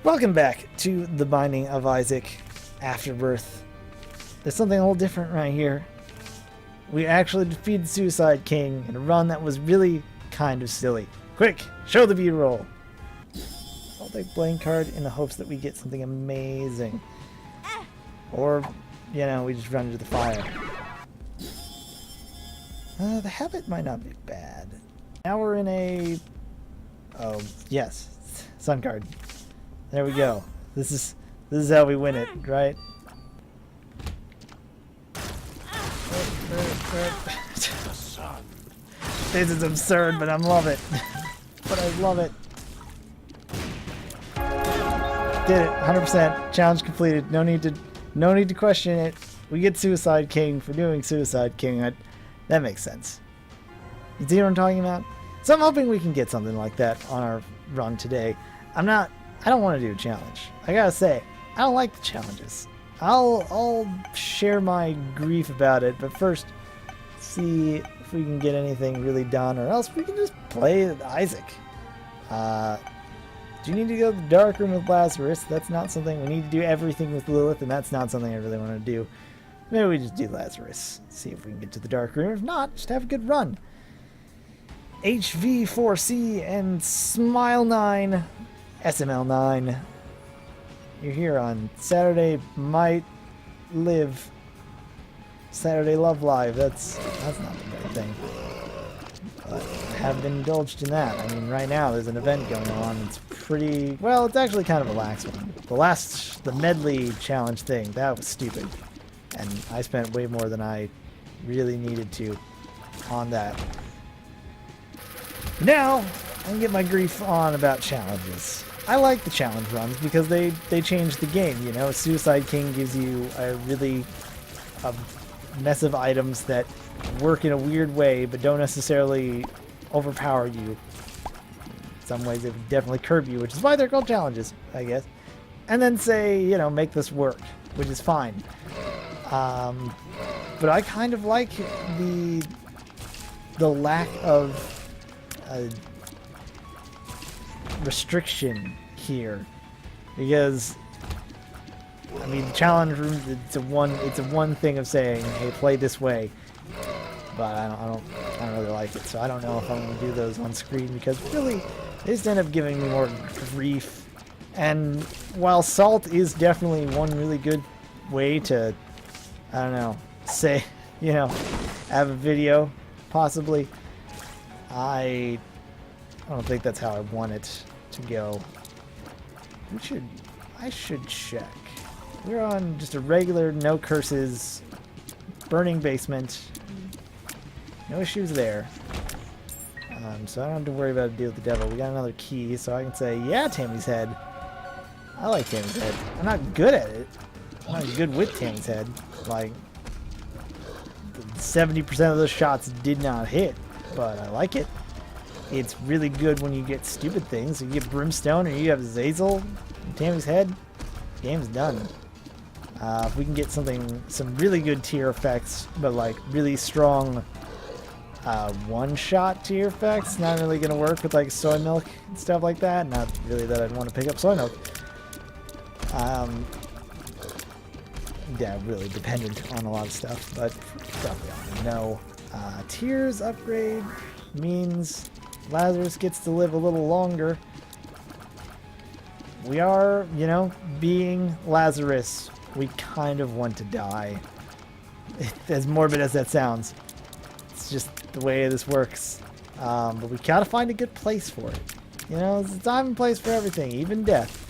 Welcome back to The Binding of Isaac Afterbirth. There's something a little different right here. We actually defeated Suicide King in a run that was really kind of silly. Quick, show the B-roll. I'll take blank card in the hopes that we get something amazing. Or, you know, we just run into the fire. The habit might not be bad. Now we're in a... Oh, yes. Sun card. There we go. This is how we win it, right? This is absurd, but I love it. But I love it. Did it, 100%. Challenge completed. No need to question it. We get Suicide King for doing Suicide King. That makes sense. You see what I'm talking about? So I'm hoping we can get something like that on our run today. I don't want to do a challenge. I gotta say, I don't like the challenges. I'll share my grief about it, but first, see if we can get anything really done, or else we can just play Isaac. Do you need to go to the dark room with Lazarus? That's not something. We need to do everything with Lilith, and that's not something I really want to do. Maybe we just do Lazarus. See if we can get to the dark room. If not, just have a good run. HV4C and Smile9. SML9. You're here on Saturday Might Live. Saturday Love Live. That's not the right thing. But I haven't been indulged in that. I mean, right now there's an event going on. It's pretty... Well, it's actually kind of a lax one. The medley challenge thing, that was stupid. And I spent way more than I really needed to on that. Now, I can get my grief on about challenges. I like the challenge runs because they change the game, you know. Suicide King gives you a mess of items that work in a weird way but don't necessarily overpower you. In some ways they definitely curb you, which is why they're called challenges, I guess. And then say, you know, make this work, which is fine. But I kind of like the lack of restriction here, because I mean, the challenge room, it's a one thing of saying, hey, play this way, but I don't really like it, so I don't know if I'm gonna do those on screen, because really they just end up giving me more grief. And while salt is definitely one really good way to, I don't know, say, you know, have a video possibly, I don't think that's how I want it to go. I should check. We're on just a regular, no curses, burning basement. No issues there. So I don't have to worry about a deal with the devil. We got another key, so I can say, yeah, Tammy's head. I like Tammy's head. I'm not good at it. I'm not good with Tammy's head. Like, 70% of those shots did not hit, but I like it. It's really good when you get stupid things. You get Brimstone or you have Zazel and Tammy's head, game's done. If we can get some really good tier effects, but like really strong one-shot tier effects, not really going to work with like soy milk and stuff like that. Not really that I'd want to pick up soy milk. Yeah, really dependent on a lot of stuff, but stuff we already know. Tiers upgrade means Lazarus gets to live a little longer. We are, you know, being Lazarus, we kind of want to die. As morbid as that sounds. It's just the way this works. But we gotta find a good place for it. You know, there's a time and place for everything, even death.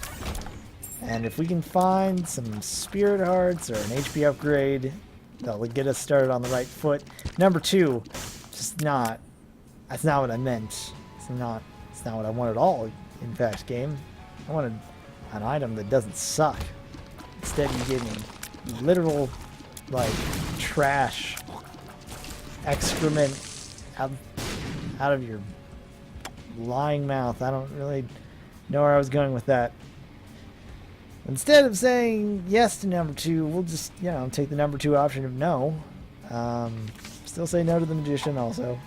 And if we can find some spirit hearts or an HP upgrade, that'll get us started on the right foot. Number 2, just not... That's not what I meant. It's not what I want at all, in fact, game. I wanted an item that doesn't suck. Instead, you give me literal, like, trash, excrement out of your lying mouth. I don't really know where I was going with that. Instead of saying yes to number 2, we'll just, you know, take the number 2 option of no. Still say no to the magician also.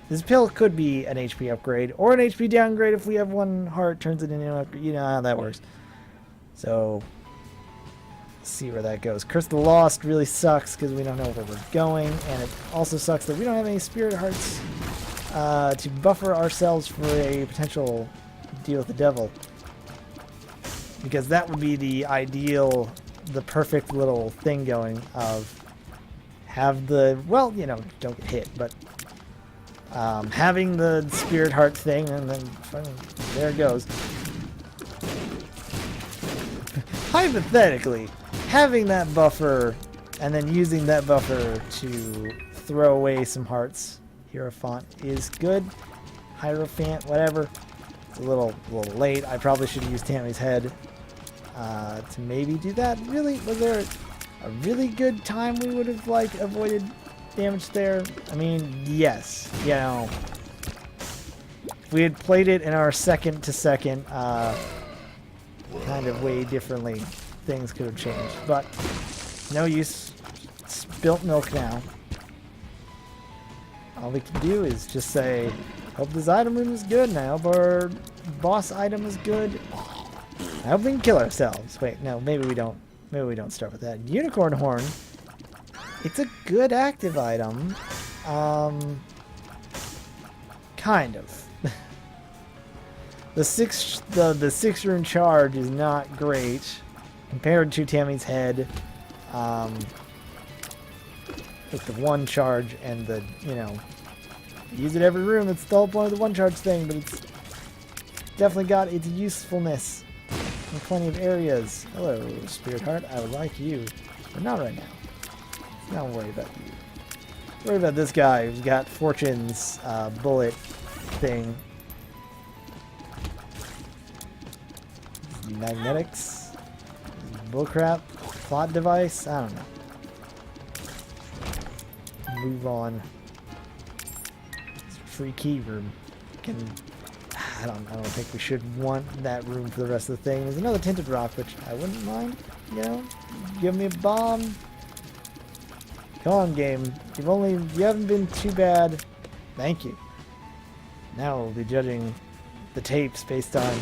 This pill could be an HP upgrade or an HP downgrade if we have one heart, turns it into an upgrade. You know how that works. So, let's see where that goes. Curse of the Lost really sucks because we don't know where we're going, and it also sucks that we don't have any spirit hearts to buffer ourselves for a potential deal with the devil. Because that would be the ideal, the perfect little thing going of have the, well, you know, don't get hit, but having the spirit heart thing, and then there it goes. Hypothetically, having that buffer and then using that buffer to throw away some hearts, Hierophant is good. Hierophant, whatever. It's a little late. I probably should have used Tammy's head to maybe do that. Really, was there a really good time we would have like avoided damage there? I mean, yes, you know, if we had played it in our second to second kind of way differently, things could have changed, but no use. Spilt milk now. All we can do is just say, hope this item room is good, and I hope our boss item is good. I hope we can kill ourselves. Wait, no, maybe we don't. Maybe we don't start with that. Unicorn horn. It's a good active item. Kind of. The six rune charge is not great compared to Tammy's head. With the one charge and the, you know, use it every room. It's the whole point of the one charge thing, but it's definitely got its usefulness in plenty of areas. Hello, Spirit Heart. I would like you, but not right now. Let's not worry about you. Worry about this guy who's got Fortune's bullet thing. Magnetics, bullcrap, plot device. I don't know. Move on. Free key room. I don't think we should want that room for the rest of the thing. There's another tinted rock, which I wouldn't mind. You know, give me a bomb. Come on, game. You haven't been too bad. Thank you. Now we'll be judging the tapes based on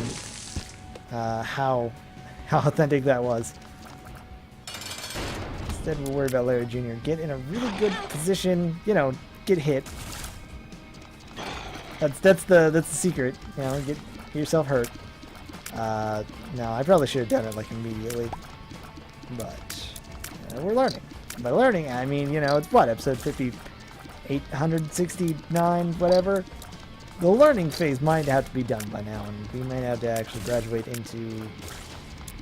how authentic that was. Instead, we'll worry about Larry Jr. Get in a really good position. You know, get hit. That's the secret. You know, get yourself hurt. No, I probably should have done it like immediately, but we're learning. By learning, I mean, you know, it's what, episode 869, whatever. The learning phase might have to be done by now, and we might have to actually graduate into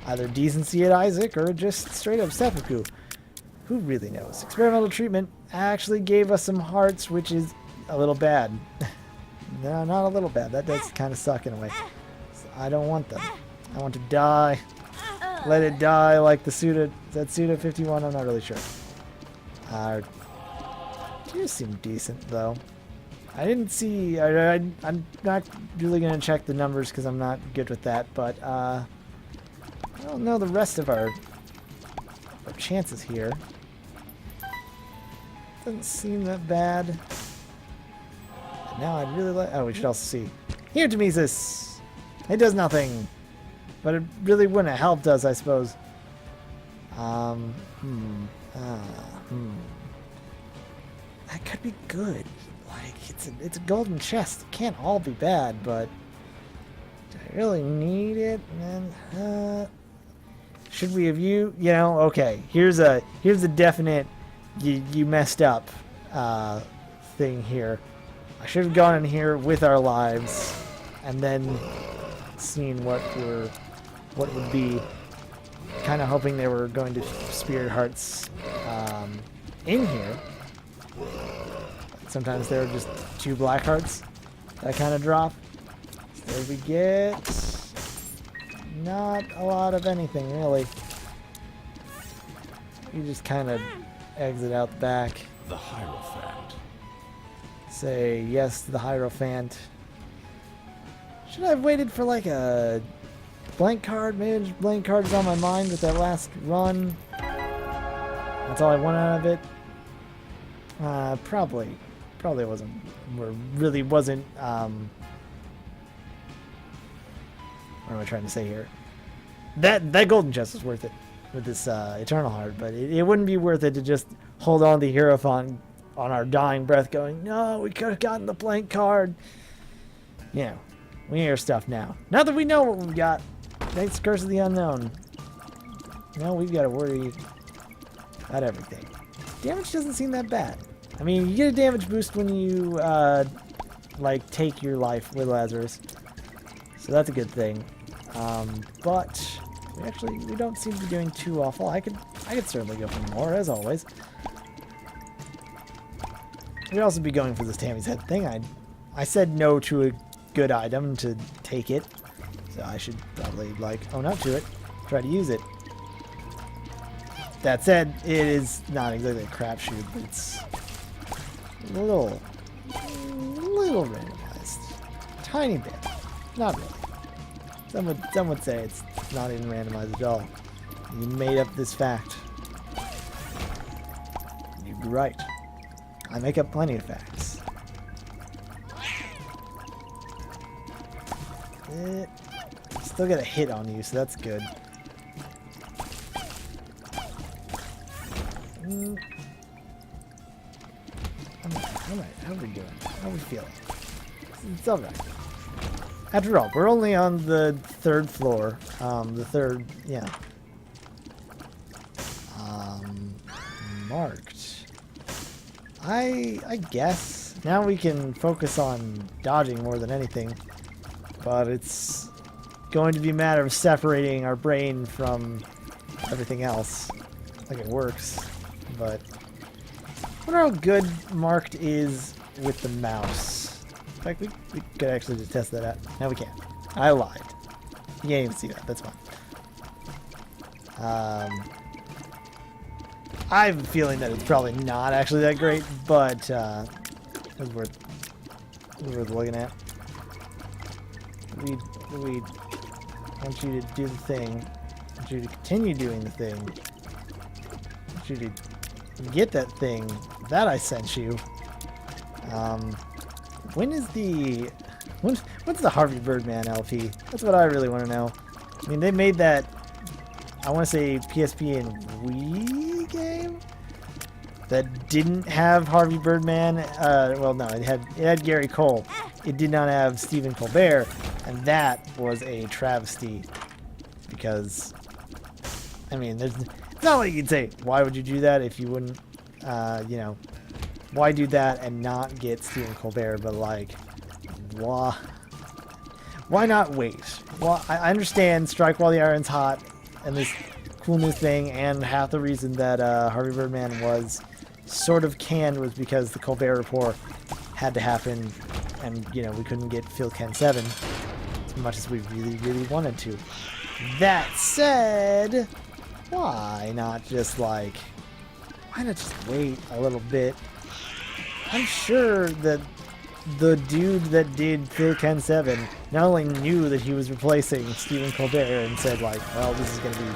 either decency at Isaac or just straight up seppuku. Who really knows? Experimental treatment actually gave us some hearts, which is a little bad. No, not a little bad. That does kind of suck in a way. So I don't want them. I want to die. Let it die like the Suda. Is that Suda 51? I'm not really sure. You seem decent, though. I didn't see... I'm not really going to check the numbers because I'm not good with that, but I don't know the rest of our chances here. Doesn't seem that bad. Now I'd really like... Oh, we should also see. Here, Demesis! It does nothing. But it really wouldn't have helped us, I suppose. That could be good. Like, it's a golden chest. It can't all be bad, but... Do I really need it? Man, should we have you know, okay. Here's a definite you messed up thing here. I should have gone in here with our lives and then seen what would be. Kind of hoping they were going to spirit hearts in here. Sometimes there are just 2 black hearts that kind of drop. So there we get not a lot of anything really. You just kind of exit out the back. The Hierophant. Say yes to the Hierophant. Should I have waited for like a blank card? Maybe just blank card is on my mind with that last run. That's all I want out of it. Probably probably wasn't, or really wasn't, what am I trying to say here? That golden chest is worth it with this Eternal Heart, but it wouldn't be worth it to just hold on to the Hierophant on our dying breath going, no, we could have gotten the blank card. You know, we need our stuff now. Now that we know what we've got, thanks Curse of the Unknown, now we've got to worry about everything. Damage doesn't seem that bad. I mean, you get a damage boost when you, like, take your life with Lazarus. So that's a good thing. But we don't seem to be doing too awful. I could certainly go for more, as always. We'd also be going for this Tammy's Head thing. I said no to a good item to take it. So I should probably, like, own up to it. Try to use it. That said, it is not exactly a crapshoot, but it's a little randomized. Tiny bit. Not really. Some would say it's not even randomized at all. You made up this fact. You'd be right. I make up plenty of facts. Still got a hit on you, so that's good. Alright, how are we doing? How are we feeling? It's alright. After all, we're only on the 3rd floor. Marked. I guess. Now we can focus on dodging more than anything. But it's going to be a matter of separating our brain from everything else. Like it works. But I wonder how good marked is with the mouse. In fact, we could actually just test that out. No, we can't. I lied. You can't even see that. That's fine. I have a feeling that it's probably not actually that great, but it's worth looking at. We want you to do the thing. I want you to continue doing the thing. I want you to get that thing that I sent you. When's the Harvey Birdman LP? That's what I really want to know. I mean, they made that, I want to say PSP and Wii game that didn't have Harvey Birdman. Well, no, it had Gary Cole. It did not have Stephen Colbert, and that was a travesty because, I mean, it's not like you'd say, why would you do that if you wouldn't, you know, why do that and not get Stephen Colbert, but like, why not wait? Well, I understand Strike While the Iron's Hot and this cool new thing, and half the reason that Harvey Birdman was sort of canned was because the Colbert Report had to happen, and, you know, we couldn't get Phil Ken 7 as much as we really, really wanted to. That said, why not just wait a little bit? I'm sure that the dude that did Phil Ken 7 not only knew that he was replacing Stephen Colbert and said, like, well, this is going to be,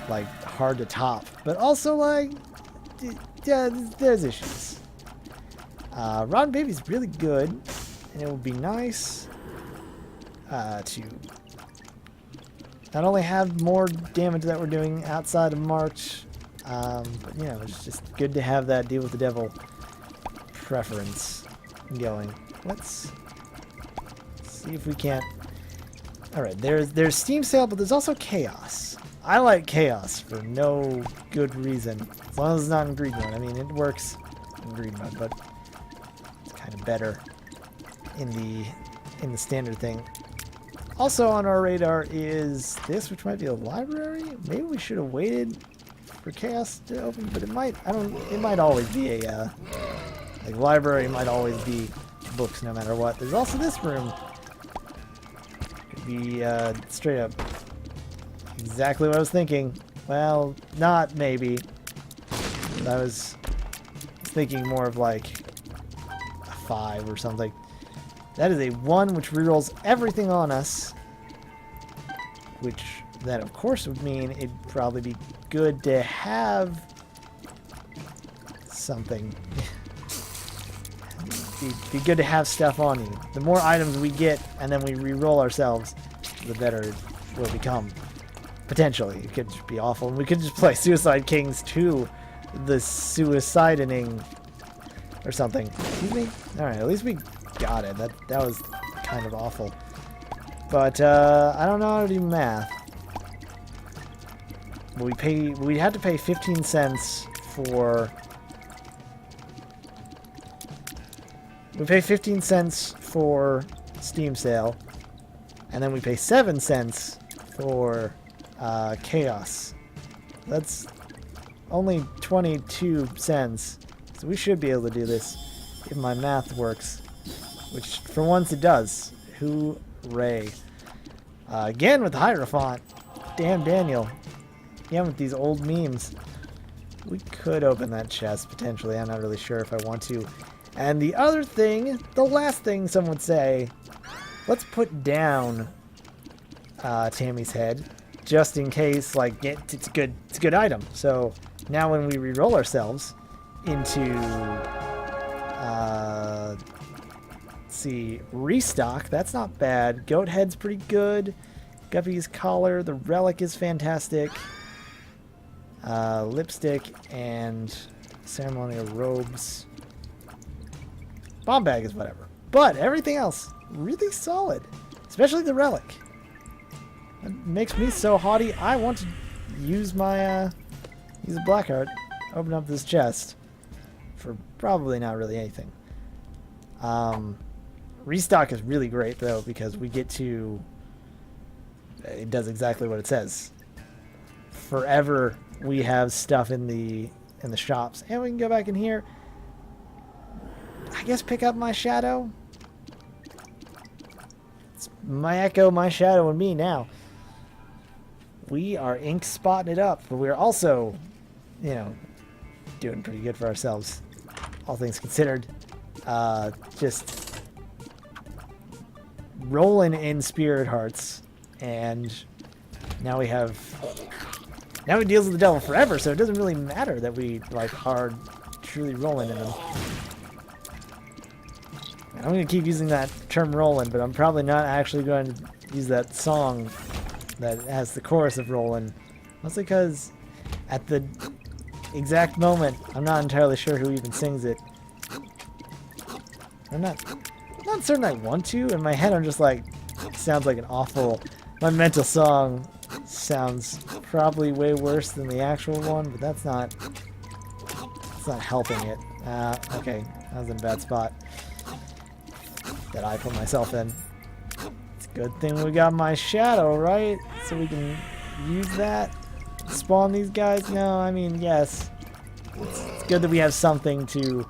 like, hard to top, but also, like, yeah, there's issues. Rotten Baby's really good, and it would be nice to not only have more damage that we're doing outside of March, but, you know, it's just good to have that Deal with the Devil preference going. Let's see if we can't. Alright, there's Steam Sale, but there's also Chaos. I like Chaos for no good reason. As long as it's not in Greed Mode. I mean, it works in Greed Mode, but it's kind of better in the standard thing. Also on our radar is this, which might be a library. Maybe we should have waited for Chaos to open, but it might always be a like, library might always be books no matter what. There's also this room. Could be straight up exactly what I was thinking. Well, not maybe. I was thinking more of like a 5 or something. That is a 1, which rerolls everything on us. Which that of course would mean it'd probably be good to have something. be good to have stuff on you. The more items we get and then we re-roll ourselves, the better it will become. Potentially. It could just be awful. And we could just play Suicide Kings 2, the suicide inning or something. Excuse me? Alright, at least we got it. That was kind of awful. But I don't know how to do math. We had to pay 15 cents for... We pay 15 cents for Steam sale, and then we pay 7 cents for Chaos. That's only 22 cents, so we should be able to do this if my math works, which for once it does. Hooray. Again with the Hierophant. Damn Daniel. Again with these old memes. We could open that chest potentially. I'm not really sure if I want to. And the other thing, the last thing some would say, let's put down Tammy's head just in case, like, it's a good item. So now when we re-roll ourselves into let's see, restock, that's not bad. Goat head's pretty good. Guppy's collar, the relic is fantastic. Lipstick and ceremonial robes. Bomb bag is whatever. But everything else, really solid. Especially the relic. It makes me so haughty, I want to use my, use a black heart. Open up this chest. For probably not really anything. Restock is really great though, because we get to... It does exactly what it says. Forever we have stuff in the shops. And we can go back in here. I guess pick up my shadow. It's my echo, my shadow, and me now. We are ink spotting it up, but we're also, you know, doing pretty good for ourselves. All things considered. Just rolling in spirit hearts. And now we have... Now he deals with the devil forever, so it doesn't really matter that we like are truly rolling in them. I'm going to keep using that term rolling, but I'm probably not actually going to use that song that has the chorus of rolling. Mostly because at the exact moment, I'm not entirely sure who even sings it. I'm not certain I want to. In my head, I'm just like, it sounds like an awful... My mental song sounds probably way worse than the actual one, but that's not helping it. Okay, I was in a bad spot that I put myself in. It's a good thing we got my shadow, right? So we can use that, spawn these guys. No, I mean, yes. It's good that we have something to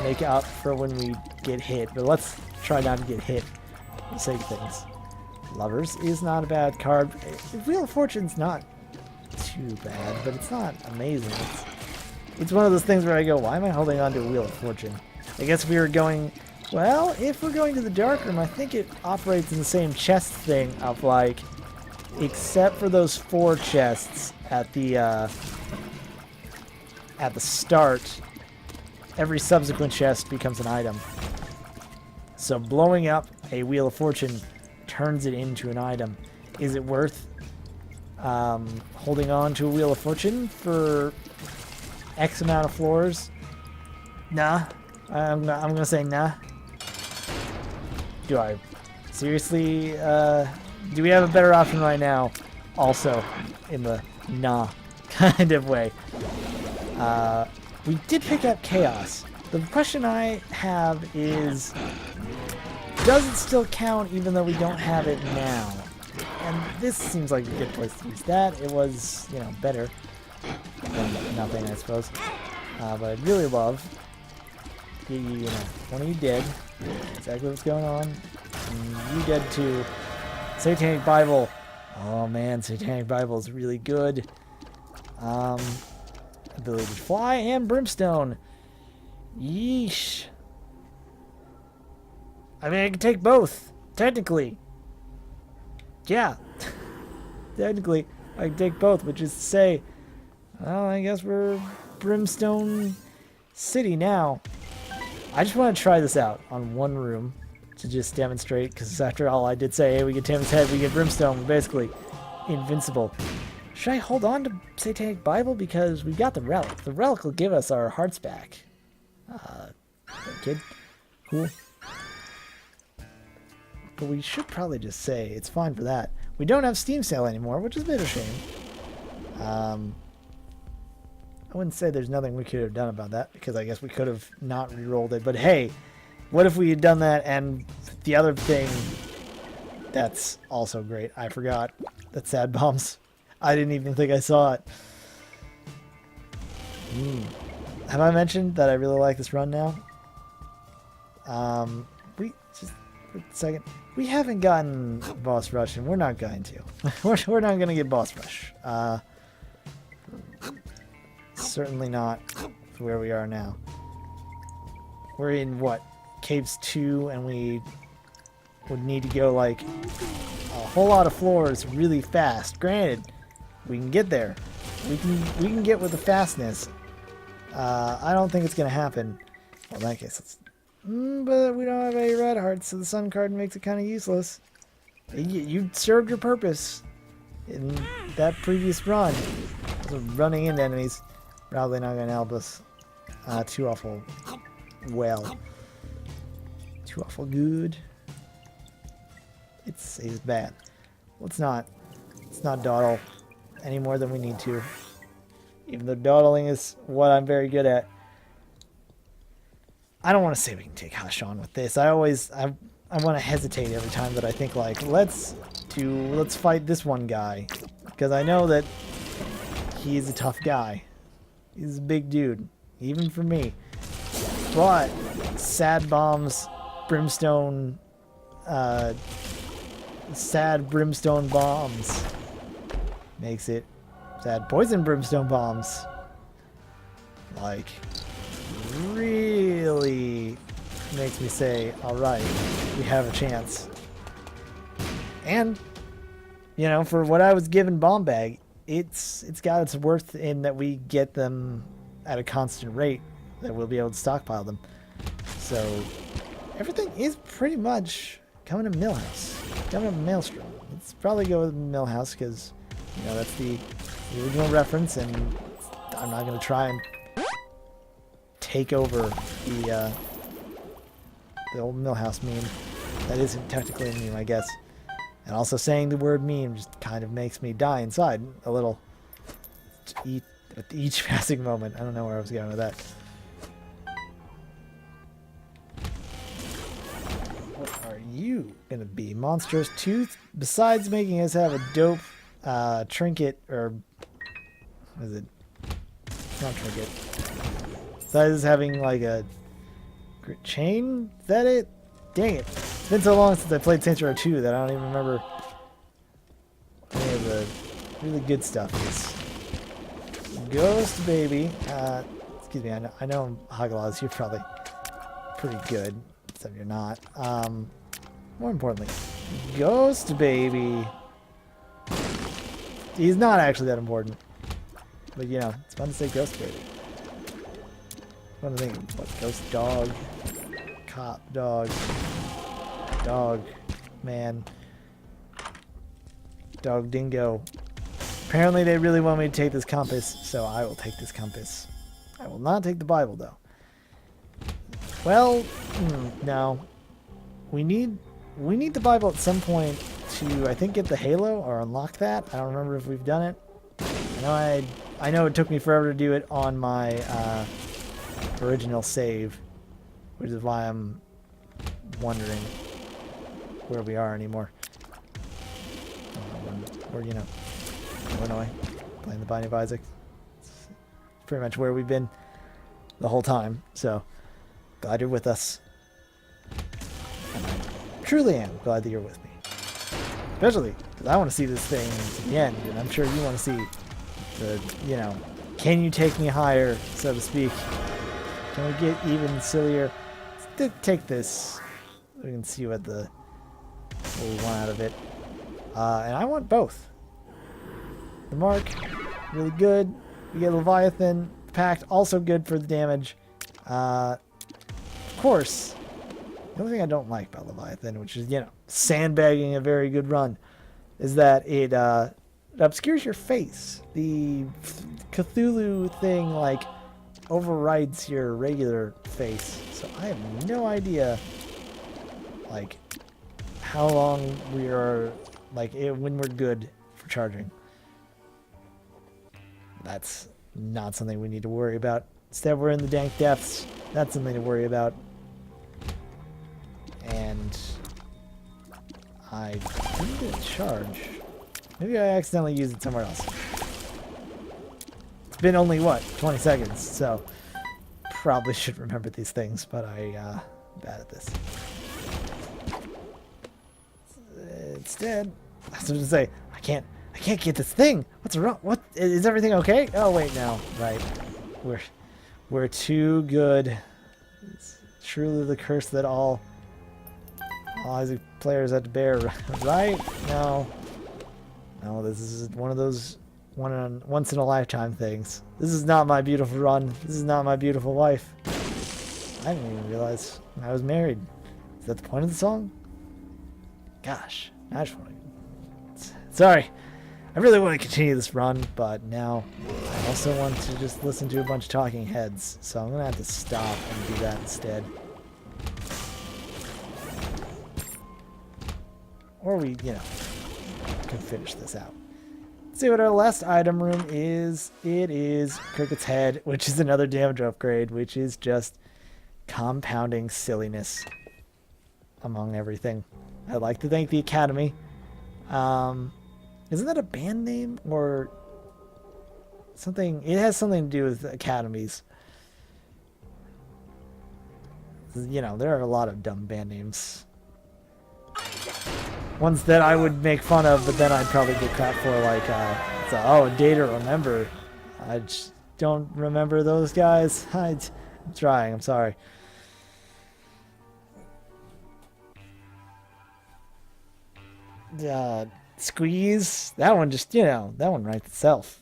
make up for when we get hit, but let's try not to get hit for the sake of things. Lovers is not a bad card. Wheel of Fortune's not too bad, but it's not amazing. It's one of those things where I go, why am I holding on to a Wheel of Fortune? I guess we were going, well, if we're going to the dark room, I think it operates in the same chest thing of like, except for those 4 chests at the start, every subsequent chest becomes an item. So blowing up a Wheel of Fortune turns it into an item. Is it worth holding on to a Wheel of Fortune for X amount of floors? Nah. I'm gonna say nah. Do I seriously? Do we have a better option right now? Also, in the nah kind of way. We did pick up Chaos. The question I have is, does it still count even though we don't have it now? And this seems like a good place to use that. It was, you know, better than nothing, I suppose. But I'd really love, you know, one of you dead. Exactly what's going on. And you dead too. Satanic Bible. Oh man, Satanic Bible is really good. Ability to fly and brimstone. Yeesh. I mean, I can take both, technically. Yeah. Technically, I can take both, which is to say, well, I guess we're Brimstone City now. I just want to try this out on one room to just demonstrate, because after all, I did say, hey, we get Tammy's head, we get Brimstone, we're basically invincible. Should I hold on to Satanic Bible? Because we've got the relic. The relic will give us our hearts back. Kid. Cool. But we should probably just say it's fine for that. We don't have Steam Sale anymore, which is a bit of a shame. I wouldn't say there's nothing we could have done about that, because I guess we could have not re-rolled it. But hey, what if we had done that? And the other thing that's also great, I forgot, that Sad Bombs. I didn't even think I saw it. Have I mentioned that I really like this run now? We just for a second. We haven't gotten boss rush, and we're not going to. we're not going to get boss rush. Certainly not where we are now. We're in what? Caves 2, and we would need to go like a whole lot of floors really fast. Granted, we can get there. We can get with the fastness. I don't think it's gonna happen. Well, in that case, it's. But we don't have any red hearts, so the sun card makes it kind of useless. You served your purpose in that previous run. So running into enemies, probably not gonna help us too awful well. Too awful good. It's bad. Let's not dawdle any more than we need to. Even though dawdling is what I'm very good at. I don't want to say we can take Hush on with this. I want to hesitate every time that I think like let's fight this one guy, because I know that he's a tough guy. He's a big dude, even for me. But Sad Bombs, Brimstone, Sad Brimstone Bombs makes it Sad Poison Brimstone Bombs. Like, really makes me say, alright, we have a chance. And, you know, for what I was given Bomb Bag, it's got its worth in that we get them at a constant rate, that we'll be able to stockpile them. So, everything is pretty much coming to Millhouse. Coming to Maelstrom. Let's probably go with Millhouse, because, you know, that's the original reference, and I'm not going to try and take over the old Millhouse meme. That isn't technically a meme, I guess. And also saying the word meme just kind of makes me die inside a little at each passing moment. I don't know where I was going with that. What are you going to be? Monstrous Tooth? Besides making us have a dope trinket, or what is it? It's not trinket. Besides having like a chain? Is that it? Dang it. It's been so long since I played Saints Row 2 that I don't even remember any of the really good stuff is. Ghost Baby. Excuse me, I know Hoglaws, you're probably pretty good, except you're not. More importantly, Ghost Baby. He's not actually that important. But you know, it's fun to say Ghost Baby. Fun to think, what, Ghost Dog? Cop Dog. Dog, man, Dog Dingo. Apparently they really want me to take this compass, so I will take this compass. I will not take the Bible, though. Well, no. We need the Bible at some point to, I think, get the Halo or unlock that. I don't remember if we've done it. I know it took me forever to do it on my original save, which is why I'm wondering where we are anymore. Or, you know, Illinois, playing the Binding of Isaac. It's pretty much where we've been the whole time, so glad you're with us. And I truly am glad that you're with me. Especially because I want to see this thing to the end, and I'm sure you want to see the, you know, can you take me higher, so to speak? Can we get even sillier? Let's take this. We can see what we want out of it. And I want both. The Mark, really good. We get Leviathan. Pact, also good for the damage. Of course, the only thing I don't like about Leviathan, which is, you know, sandbagging a very good run, is that it obscures your face. The Cthulhu thing, like, overrides your regular face. So I have no idea, like, how long we are, like, when we're good for charging. That's not something we need to worry about. Instead, we're in the dank depths. That's something to worry about. And I didn't charge. Maybe I accidentally used it somewhere else. It's been only, what, 20 seconds, so probably should remember these things, but I'm bad at this. Instead, I was going to say, I can't get this thing. What's wrong? What, is everything okay? Oh wait, no, right. We're too good. It's truly the curse that all Isaac players have to bear, right? No, this is one of those once in a lifetime things. This is not my beautiful run. This is not my beautiful wife. I didn't even realize I was married. Is that the point of the song? Gosh, I just want to. Sorry, I really want to continue this run, but now I also want to just listen to a bunch of talking heads, so I'm gonna have to stop and do that instead. Or we, you know, can finish this out. Let's see what our last item room is. It is Cricket's Head, which is another damage upgrade, which is just compounding silliness among everything. I'd like to thank the Academy. Isn't that a band name or something? It has something to do with academies. You know, there are a lot of dumb band names. Ones that I would make fun of, but then I'd probably get crap for, like, oh, a day to remember. I just don't remember those guys. I'm trying, I'm sorry. Squeeze, that one just, you know, that one writes itself.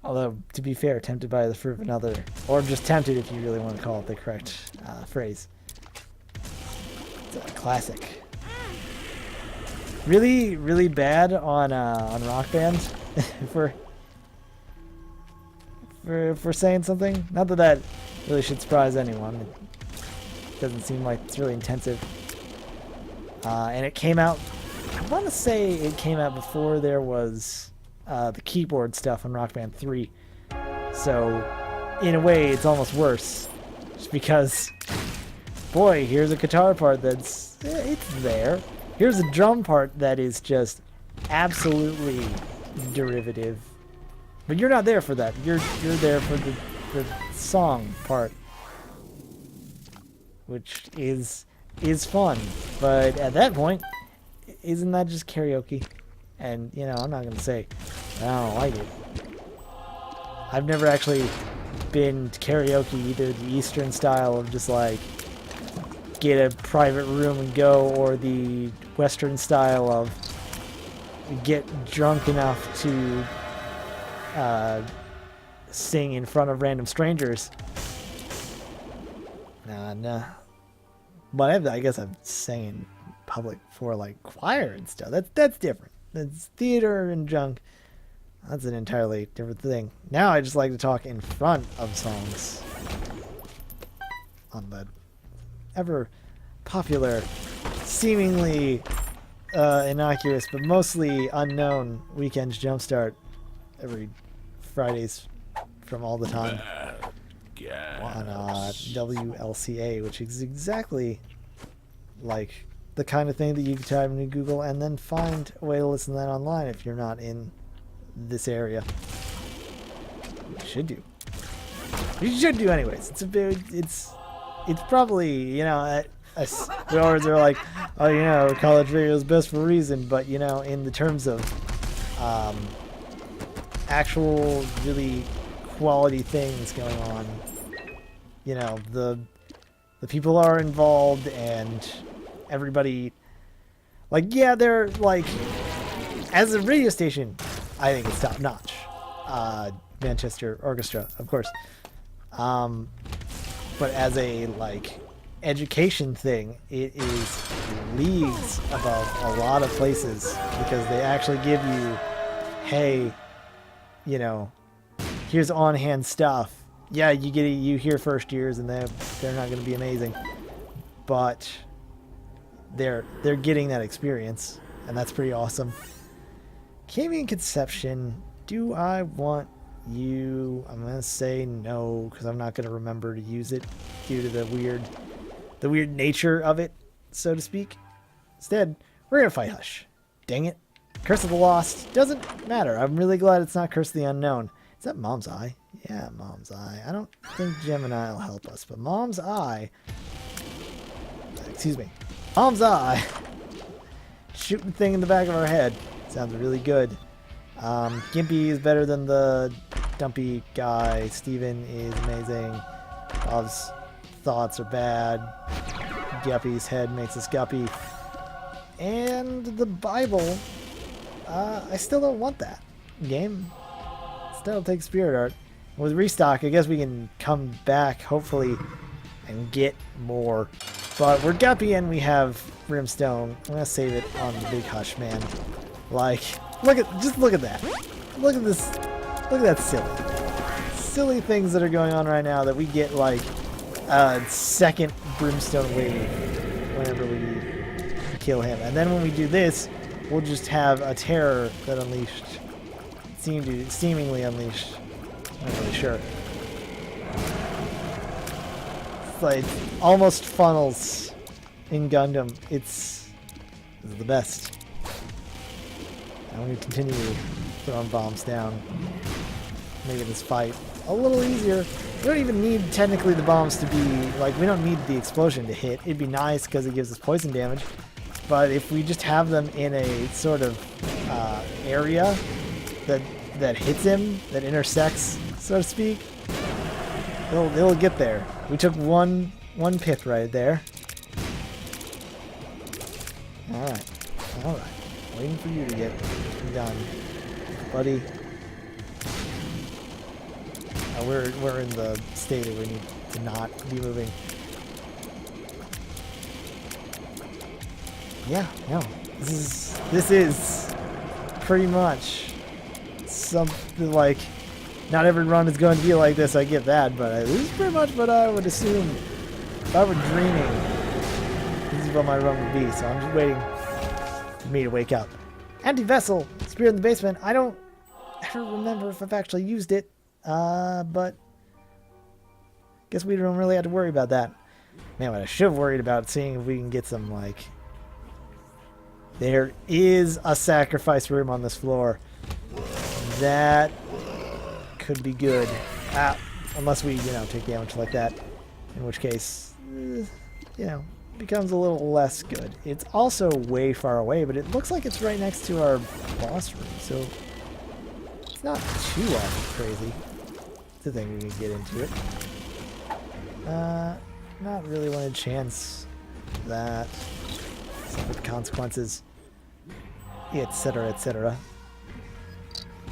Although, to be fair, tempted by the fruit of another, or just tempted if you really want to call it the correct phrase. It's a classic. Really, really bad on Rock Band, if we're saying something. Not that that really should surprise anyone. It doesn't seem like it's really intensive. And it came out, I want to say it came out before there was the keyboard stuff on Rock Band 3. So, in a way, it's almost worse. Just because, boy, here's a guitar part that's, it's there. Here's a drum part that is just absolutely derivative. But you're not there for that. You're there for the song part. Which is fun. But at that point, isn't that just karaoke? And, you know, I'm not going to say I don't like it. I've never actually been to karaoke, either the Eastern style of just like get a private room and go, or the Western style of get drunk enough to sing in front of random strangers. Nah. But I guess I've sang in public for like choir and stuff. That's different. That's theater and junk. That's an entirely different thing. Now I just like to talk in front of songs on the ever popular, seemingly innocuous, but mostly unknown Weekends Jumpstart every Fridays from all the time on WLCA, which is exactly like the kind of thing that you can type into Google and then find a way to listen to that online if you're not in this area. You should do. You should do anyways. It's probably, you know, we always are like, oh, you know, college radio is best for a reason, but, you know, in the terms of actual really quality things going on, you know, the people are involved and everybody, like, yeah, they're like, as a radio station, I think it's top notch. Manchester Orchestra, of course. But as a, like, education thing, it is leagues above a lot of places because they actually give you, hey, you know, here's on-hand stuff. Yeah, you hear first years and they're not going to be amazing, but they're getting that experience, and that's pretty awesome. Cambion Conception, do I want you? I'm going to say no because I'm not going to remember to use it due to the weird nature of it, so to speak. Instead, we're going to fight Hush. Dang it. Curse of the Lost doesn't matter. I'm really glad it's not Curse of the Unknown. Is that Mom's Eye? Yeah, Mom's Eye. I don't think Gemini will help us, but Mom's Eye... Excuse me. Mom's Eye! Shooting the thing in the back of our head. Sounds really good. Gimpy is better than the dumpy guy. Steven is amazing. Bob's thoughts are bad. Guppy's head makes us guppy. And the Bible... I still don't want that. Game... Still take Spirit Art. With restock, I guess we can come back, hopefully, and get more. But we're guppy and we have Brimstone. I'm gonna save it on the big Hush, man. Like, just look at that. Look at this. Look at that silly things that are going on right now that we get like a second Brimstone wave whenever we kill him. And then when we do this, we'll just have a terror that unleashed. Seemingly unleashed. I'm not really sure. It's like almost funnels in Gundam. This is the best. And we continue throwing bombs down, making this fight a little easier. We don't even need technically the bombs to be like, we don't need the explosion to hit. It'd be nice because it gives us poison damage. But if we just have them in a sort of area that hits him, that intersects, so to speak, they'll get there. We took one pip right there. All right. Waiting for you to get done, buddy. We're in the state that we need to not be moving. Yeah, no. This is pretty much something like, not every run is going to be like this, I get that, but this is pretty much what I would assume if I were dreaming. This is what my run would be, so I'm just waiting for me to wake up. Anti-vessel, Spirit in the Basement. I don't ever remember if I've actually used it, but guess we don't really have to worry about that. Man, what I should have worried about, seeing if we can get some, like... There is a sacrifice room on this floor. That could be good. Unless we, take damage like that. In which case, becomes a little less good. It's also way far away, but it looks like it's right next to our boss room, so it's not too awful crazy to think we can get into it. Not really wanted chance that. Some of the consequences, etc., etc.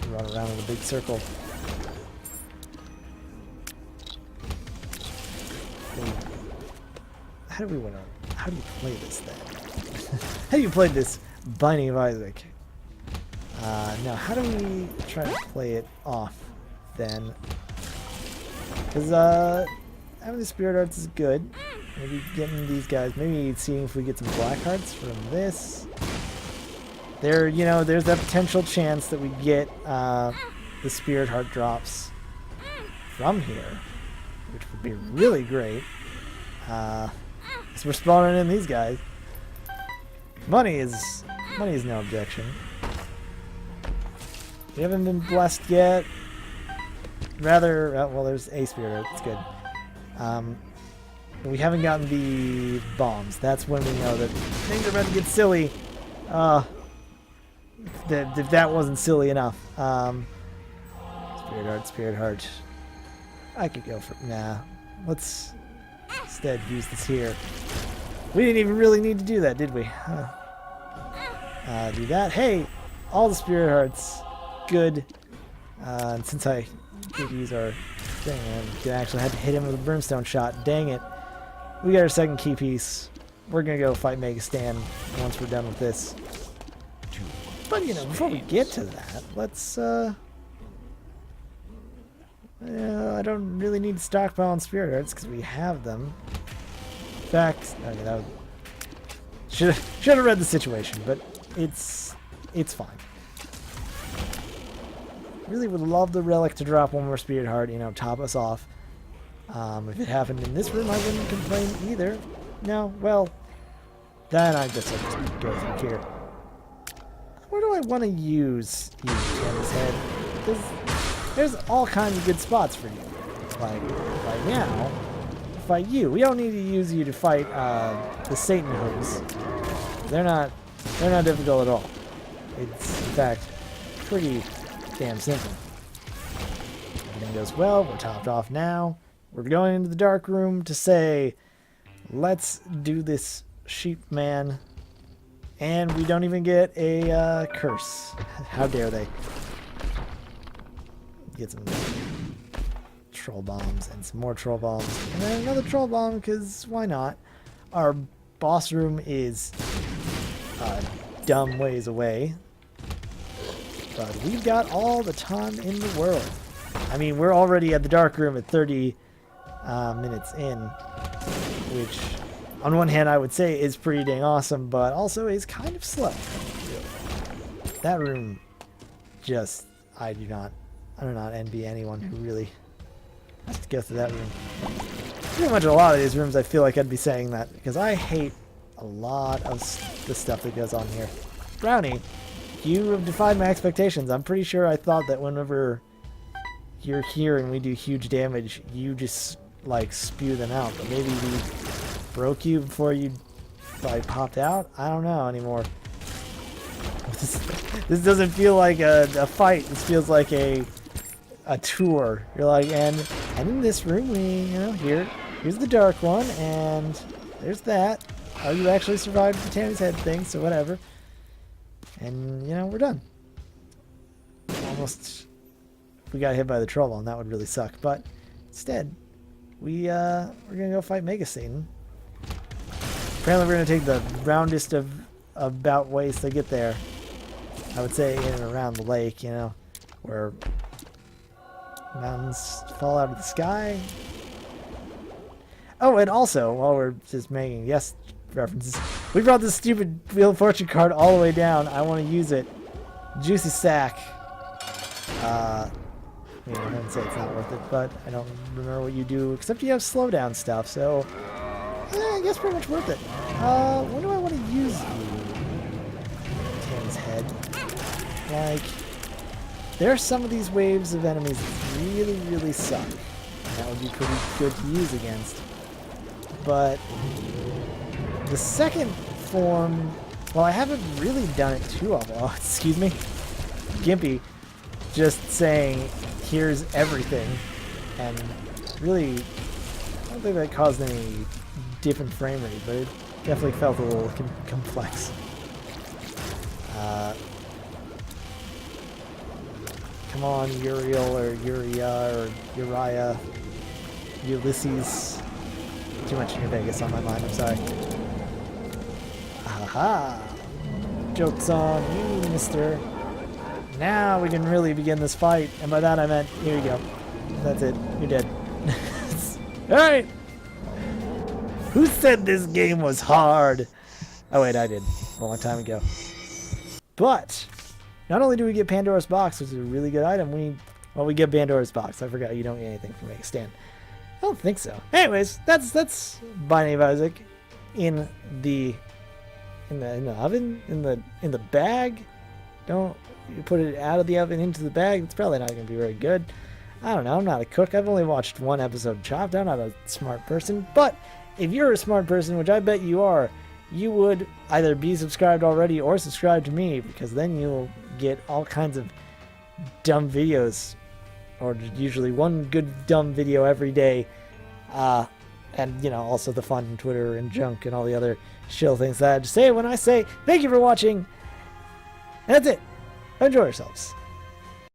Run around in a big circle. How do you play this then? How do you play this Binding of Isaac? No, how do we try to play it off then? Because having the Spirit Arts is good. Maybe getting these guys, maybe seeing if we get some Black Hearts from this. There's that potential chance that we get the Spirit Heart drops from here, which would be really great. So we're spawning in these guys. Money is no objection. We haven't been blessed yet. Rather, well, there's a Spirit Heart. It's good. We haven't gotten the bombs. That's when we know that things are about to get silly. If that wasn't silly enough. Spirit Heart. I could go for... Nah. Let's instead use this here. We didn't even really need to do that, did we? Do that. Hey! All the Spirit Hearts. Good. And since I did use our thing, I actually had to hit him with a Brimstone shot. Dang it. we got our second key piece. We're gonna go fight Mega Stan once we're done with this. But you know, before we get to that, let's I don't really need to stockpile on spirit hearts because we have them. In fact, okay, that should have read the situation, but it's fine. Really would love the relic to drop one more spirit heart, you know, top us off. If it happened in this room, I wouldn't complain either. No, well, then I guess I'll just go through here. Where do I want to use you, Tammy's Head? Because there's all kinds of good spots for you. Like, right now, fight you. We don't need to use you to fight the Satan hooves. They're not difficult at all. It's, in fact, pretty damn simple. Everything goes well. We're topped off now. We're going into the dark room to say, let's do this, sheep man. And we don't even get a curse. How dare they? Get some troll bombs and some more troll bombs. And then another troll bomb, because why not? Our boss room is dumb ways away. But we've got all the time in the world. I mean, we're already at the dark room at 30 minutes in, which on one hand I would say is pretty dang awesome, but also is kind of slow. That room just, I do not envy anyone who really has to go through that room. Pretty much a lot of these rooms I feel like I'd be saying that, because I hate a lot of the stuff that goes on here. Brownie, you have defied my expectations. I'm pretty sure I thought that whenever you're here and we do huge damage, you just like spew them out, but maybe we broke you before you like popped out? I don't know anymore. This doesn't feel like a fight. This feels like a tour. You're like, and in this room we, you know, here's the dark one, and there's that. Oh, you actually survived the Tammy's Head thing, so whatever. And you know, we're done. Almost, we got hit by the troll and that would really suck. But instead, we're gonna go fight Mega Satan. Apparently, we're gonna take the roundest of about ways to get there. I would say in and around the lake, you know, where mountains fall out of the sky. Oh, and also, while we're just making references, we brought this stupid Wheel of Fortune card all the way down. I want to use it. Juicy sack. I wouldn't say it's not worth it, but I don't remember what you do, except you have slowdown stuff, so I guess pretty much worth it. When do I want to use you? Tammy's Head. Like, there are some of these waves of enemies that really, really suck. And that would be pretty good to use against. But the second form, well, I haven't really done it too often. Oh, excuse me. Gimpy just saying, here's everything. And really, I don't think that caused any dip in frame rate, but it definitely felt a little complex. Come on, Uriel or Uriah or Uriah. Ulysses. Too much New Vegas on my mind, I'm sorry. Aha! Joke's on you, mister. Now we can really begin this fight. And by that I meant, here you go. That's it. You're dead. Alright! Who said this game was hard? Oh wait, I did. A long time ago. But, not only do we get Pandora's Box, which is a really good item, we get Pandora's Box. I forgot you don't get anything from Mega Stan. I don't think so. Anyways, that's Binding of Isaac in the oven, in the bag. Don't you put it out of the oven into the bag. It's probably not going to be very good. I don't know. I'm not a cook. I've only watched one episode of Chopped. I'm not a smart person. But if you're a smart person, which I bet you are, you would either be subscribed already or subscribe to me, because then you'll get all kinds of dumb videos, or usually one good dumb video every day, and you know, also the fun Twitter and junk and all the other shill things that I have to say when I say thank you for watching, and that's it. Enjoy yourselves.